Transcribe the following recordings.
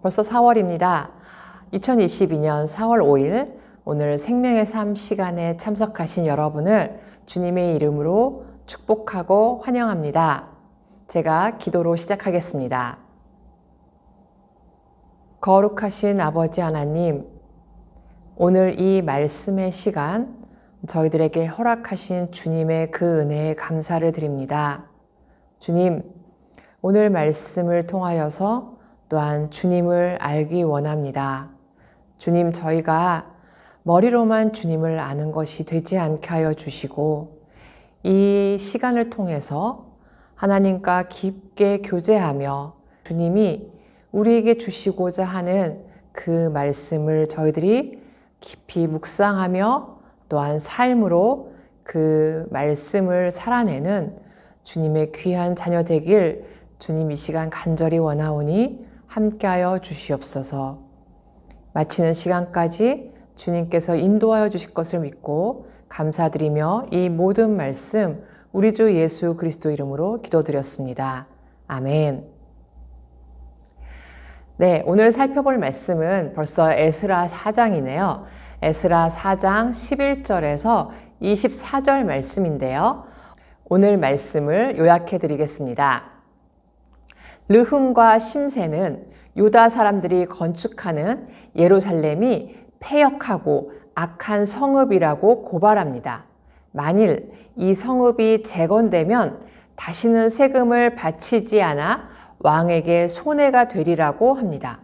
벌써 4월입니다. 2022년 4월 5일 오늘 생명의 삶 시간에 참석하신 여러분을 주님의 이름으로 축복하고 환영합니다. 제가 기도로 시작하겠습니다. 거룩하신 아버지 하나님, 오늘 이 말씀의 시간 저희들에게 허락하신 주님의 그 은혜에 감사를 드립니다. 주님, 오늘 말씀을 통하여서 또한 주님을 알기 원합니다. 주님, 저희가 머리로만 주님을 아는 것이 되지 않게 하여 주시고 이 시간을 통해서 하나님과 깊게 교제하며 주님이 우리에게 주시고자 하는 그 말씀을 저희들이 깊이 묵상하며 또한 삶으로 그 말씀을 살아내는 주님의 귀한 자녀 되길 주님 이 시간 간절히 원하오니 함께하여 주시옵소서. 마치는 시간까지 주님께서 인도하여 주실 것을 믿고 감사드리며 이 모든 말씀 우리 주 예수 그리스도 이름으로 기도드렸습니다. 아멘. 네, 오늘 살펴볼 말씀은 벌써 에스라 4장이네요. 에스라 4장 11절에서 24절 말씀인데요. 오늘 말씀을 요약해 드리겠습니다. 르흠과 심세는 유다 사람들이 건축하는 예루살렘이 패역하고 악한 성읍이라고 고발합니다. 만일 이 성읍이 재건되면 다시는 세금을 바치지 않아 왕에게 손해가 되리라고 합니다.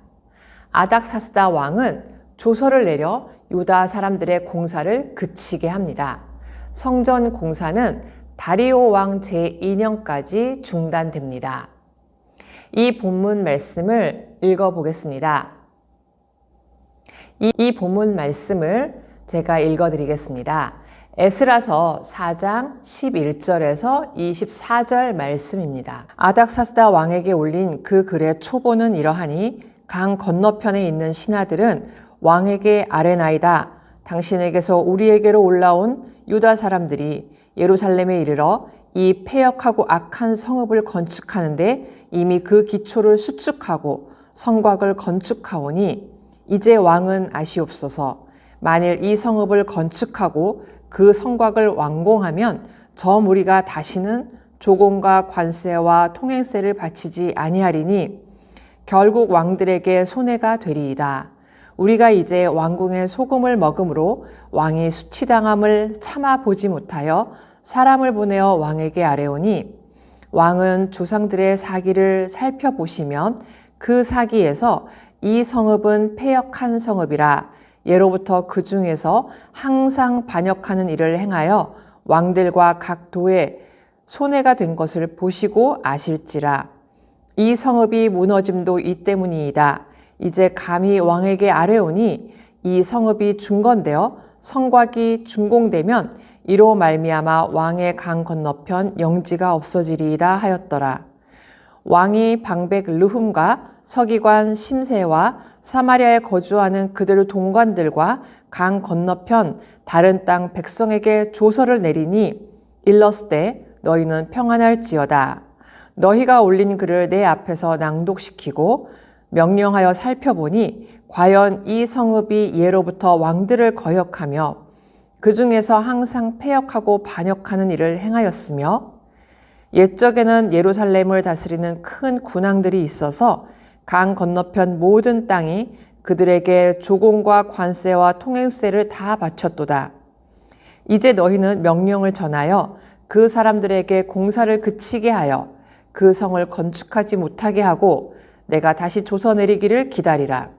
아닥사스다 왕은 조서를 내려 유다 사람들의 공사를 그치게 합니다. 성전 공사는 다리오 왕 제2년까지 중단됩니다. 이 본문 말씀을 읽어보겠습니다. 이 본문 말씀을 제가 읽어드리겠습니다. 에스라서 4장 11절에서 24절 말씀입니다. 아닥사스다 왕에게 올린 그 글의 초보는 이러하니 강 건너편에 있는 신하들은 왕에게 아뢰나이다. 당신에게서 우리에게로 올라온 유다 사람들이 예루살렘에 이르러 이 패역하고 악한 성읍을 건축하는데 이미 그 기초를 수축하고 성곽을 건축하오니 이제 왕은 아시옵소서. 만일 이 성읍을 건축하고 그 성곽을 완공하면 저 무리가 다시는 조공과 관세와 통행세를 바치지 아니하리니 결국 왕들에게 손해가 되리이다. 우리가 이제 왕궁의 소금을 먹음으로 왕이 수치당함을 참아보지 못하여 사람을 보내어 왕에게 아뢰오니 왕은 조상들의 사기를 살펴보시면 그 사기에서 이 성읍은 패역한 성읍이라 예로부터 그 중에서 항상 반역하는 일을 행하여 왕들과 각 도에 손해가 된 것을 보시고 아실지라. 이 성읍이 무너짐도 이 때문이이다. 이제 감히 왕에게 아뢰오니 이 성읍이 중건되어 성곽이 준공되면 이로 말미암아 왕의 강 건너편 영지가 없어지리이다 하였더라. 왕이 방백 르흠과 서기관 심세와 사마리아에 거주하는 그들 동관들과 강 건너편 다른 땅 백성에게 조서를 내리니 일렀으되 너희는 평안할지어다. 너희가 올린 글을 내 앞에서 낭독시키고 명령하여 살펴보니 과연 이 성읍이 예로부터 왕들을 거역하며 그 중에서 항상 패역하고 반역하는 일을 행하였으며 옛적에는 예루살렘을 다스리는 큰 군왕들이 있어서 강 건너편 모든 땅이 그들에게 조공과 관세와 통행세를 다 바쳤도다. 이제 너희는 명령을 전하여 그 사람들에게 공사를 그치게 하여 그 성을 건축하지 못하게 하고 내가 다시 조서 내리기를 기다리라.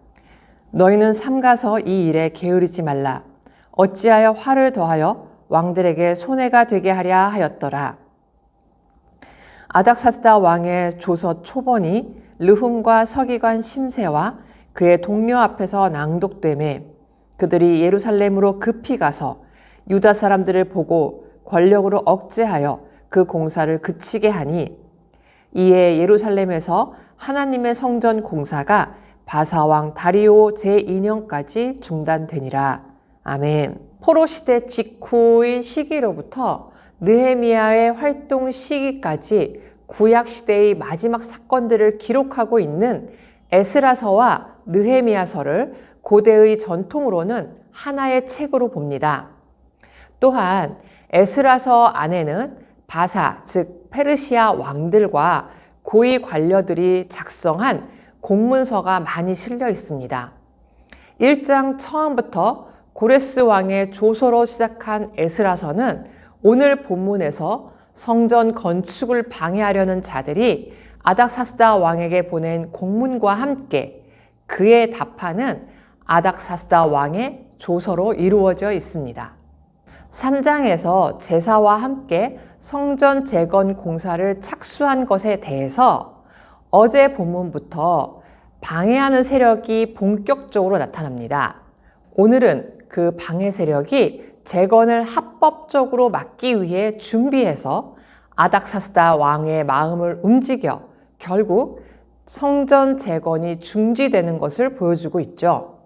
너희는 삼가서 이 일에 게으르지 말라. 어찌하여 화를 더하여 왕들에게 손해가 되게 하랴 하였더라. 아닥사스다 왕의 조서 초본이 르흠과 서기관 심세와 그의 동료 앞에서 낭독되매 그들이 예루살렘으로 급히 가서 유다 사람들을 보고 권력으로 억제하여 그 공사를 그치게 하니 이에 예루살렘에서 하나님의 성전 공사가 바사왕 다리오 제2년까지 중단되니라. 아멘. 포로 시대 직후의 시기로부터 느헤미야의 활동 시기까지 구약 시대의 마지막 사건들을 기록하고 있는 에스라서와 느헤미야서를 고대의 전통으로는 하나의 책으로 봅니다. 또한 에스라서 안에는 바사, 즉 페르시아 왕들과 고위 관료들이 작성한 공문서가 많이 실려 있습니다. 1장 처음부터 고레스 왕의 조서로 시작한 에스라서는 오늘 본문에서 성전 건축을 방해하려는 자들이 아닥사스다 왕에게 보낸 공문과 함께 그에 답하는 아닥사스다 왕의 조서로 이루어져 있습니다. 3장에서 제사와 함께 성전 재건 공사를 착수한 것에 대해서 어제 본문부터 방해하는 세력이 본격적으로 나타납니다. 오늘은 그 방해 세력이 재건을 합법적으로 막기 위해 준비해서 아닥사스다 왕의 마음을 움직여 결국 성전 재건이 중지되는 것을 보여주고 있죠.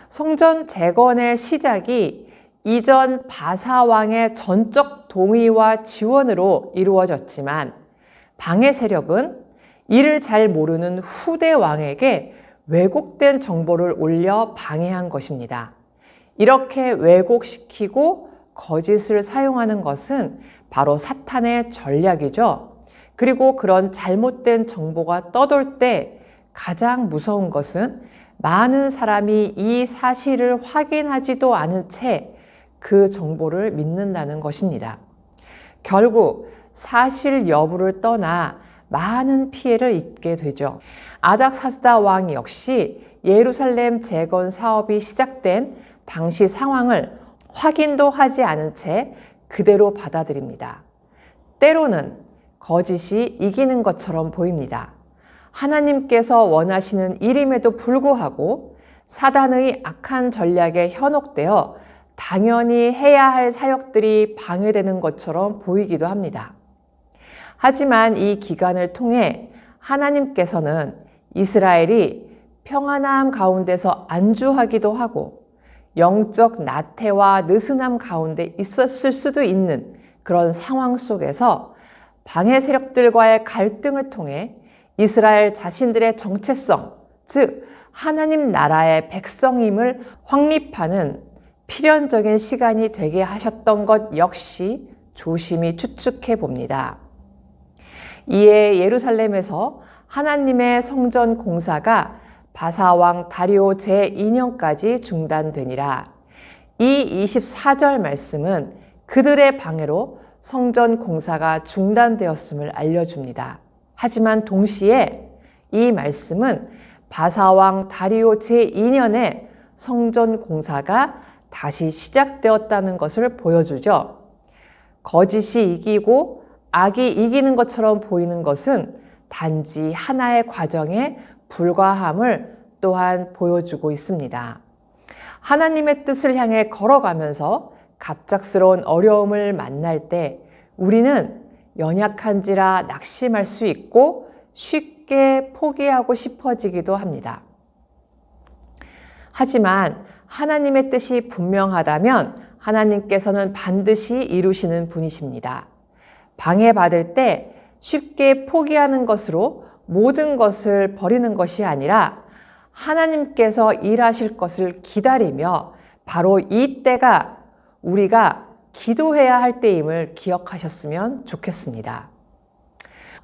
성전 재건의 시작이 이전 바사 왕의 전적 동의와 지원으로 이루어졌지만 방해 세력은 이를 잘 모르는 후대 왕에게 왜곡된 정보를 올려 방해한 것입니다. 이렇게 왜곡시키고 거짓을 사용하는 것은 바로 사탄의 전략이죠. 그리고 그런 잘못된 정보가 떠돌 때 가장 무서운 것은 많은 사람이 이 사실을 확인하지도 않은 채 그 정보를 믿는다는 것입니다. 결국 사실 여부를 떠나 많은 피해를 입게 되죠. 아닥사스다 왕 역시 예루살렘 재건 사업이 시작된 당시 상황을 확인도 하지 않은 채 그대로 받아들입니다. 때로는 거짓이 이기는 것처럼 보입니다. 하나님께서 원하시는 일임에도 불구하고 사단의 악한 전략에 현혹되어 당연히 해야 할 사역들이 방해되는 것처럼 보이기도 합니다. 하지만 이 기간을 통해 하나님께서는 이스라엘이 평안함 가운데서 안주하기도 하고 영적 나태와 느슨함 가운데 있었을 수도 있는 그런 상황 속에서 방해 세력들과의 갈등을 통해 이스라엘 자신들의 정체성, 즉 하나님 나라의 백성임을 확립하는 필연적인 시간이 되게 하셨던 것 역시 조심히 추측해 봅니다. 이에 예루살렘에서 하나님의 성전 공사가 바사왕 다리오 제2년까지 중단되니라. 이 24절 말씀은 그들의 방해로 성전 공사가 중단되었음을 알려줍니다. 하지만 동시에 이 말씀은 바사왕 다리오 제2년에 성전 공사가 다시 시작되었다는 것을 보여주죠. 거짓이 이기고 악이 이기는 것처럼 보이는 것은 단지 하나의 과정에 불과함을 또한 보여주고 있습니다. 하나님의 뜻을 향해 걸어가면서 갑작스러운 어려움을 만날 때 우리는 연약한지라 낙심할 수 있고 쉽게 포기하고 싶어지기도 합니다. 하지만 하나님의 뜻이 분명하다면 하나님께서는 반드시 이루시는 분이십니다. 방해받을 때 쉽게 포기하는 것으로 모든 것을 버리는 것이 아니라 하나님께서 일하실 것을 기다리며 바로 이 때가 우리가 기도해야 할 때임을 기억하셨으면 좋겠습니다.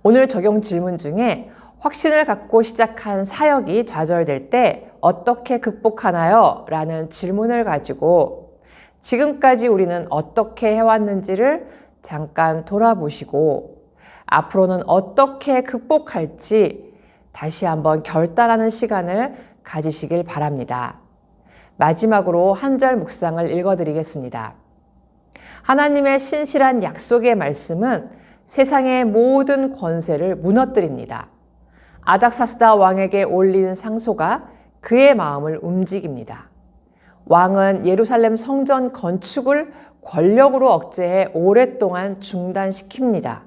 오늘 적용 질문 중에 확신을 갖고 시작한 사역이 좌절될 때 어떻게 극복하나요? 라는 질문을 가지고 지금까지 우리는 어떻게 해왔는지를 잠깐 돌아보시고 앞으로는 어떻게 극복할지 다시 한번 결단하는 시간을 가지시길 바랍니다. 마지막으로 한 절 묵상을 읽어드리겠습니다. 하나님의 신실한 약속의 말씀은 세상의 모든 권세를 무너뜨립니다. 아닥사스다 왕에게 올린 상소가 그의 마음을 움직입니다. 왕은 예루살렘 성전 건축을 권력으로 억제해 오랫동안 중단시킵니다.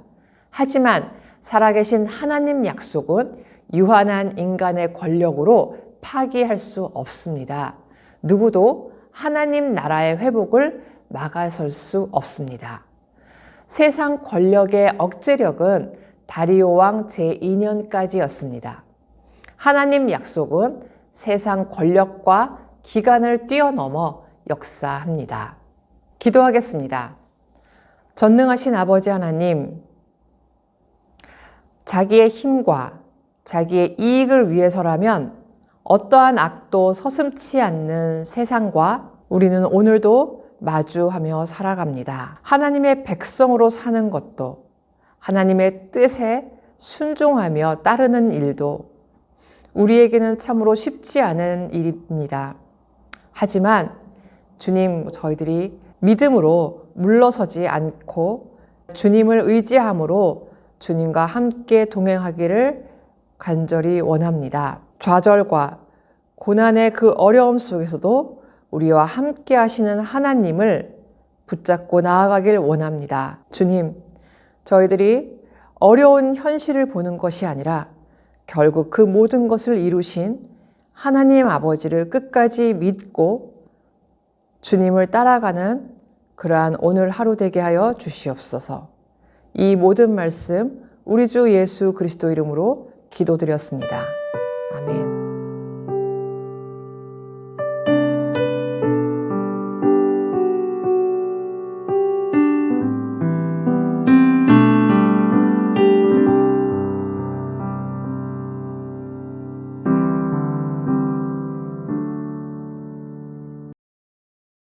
하지만 살아계신 하나님 약속은 유한한 인간의 권력으로 파기할 수 없습니다. 누구도 하나님 나라의 회복을 막아설 수 없습니다. 세상 권력의 억제력은 다리오 왕 제2년까지였습니다. 하나님 약속은 세상 권력과 기간을 뛰어넘어 역사합니다. 기도하겠습니다. 전능하신 아버지 하나님, 자기의 힘과 자기의 이익을 위해서라면 어떠한 악도 서슴지 않는 세상과 우리는 오늘도 마주하며 살아갑니다. 하나님의 백성으로 사는 것도, 하나님의 뜻에 순종하며 따르는 일도 우리에게는 참으로 쉽지 않은 일입니다. 하지만 주님, 저희들이 믿음으로 물러서지 않고 주님을 의지함으로 주님과 함께 동행하기를 간절히 원합니다. 좌절과 고난의 그 어려움 속에서도 우리와 함께 하시는 하나님을 붙잡고 나아가길 원합니다. 주님, 저희들이 어려운 현실을 보는 것이 아니라 결국 그 모든 것을 이루신 하나님 아버지를 끝까지 믿고 주님을 따라가는 그러한 오늘 하루 되게 하여 주시옵소서. 이 모든 말씀 우리 주 예수 그리스도 이름으로 기도드렸습니다.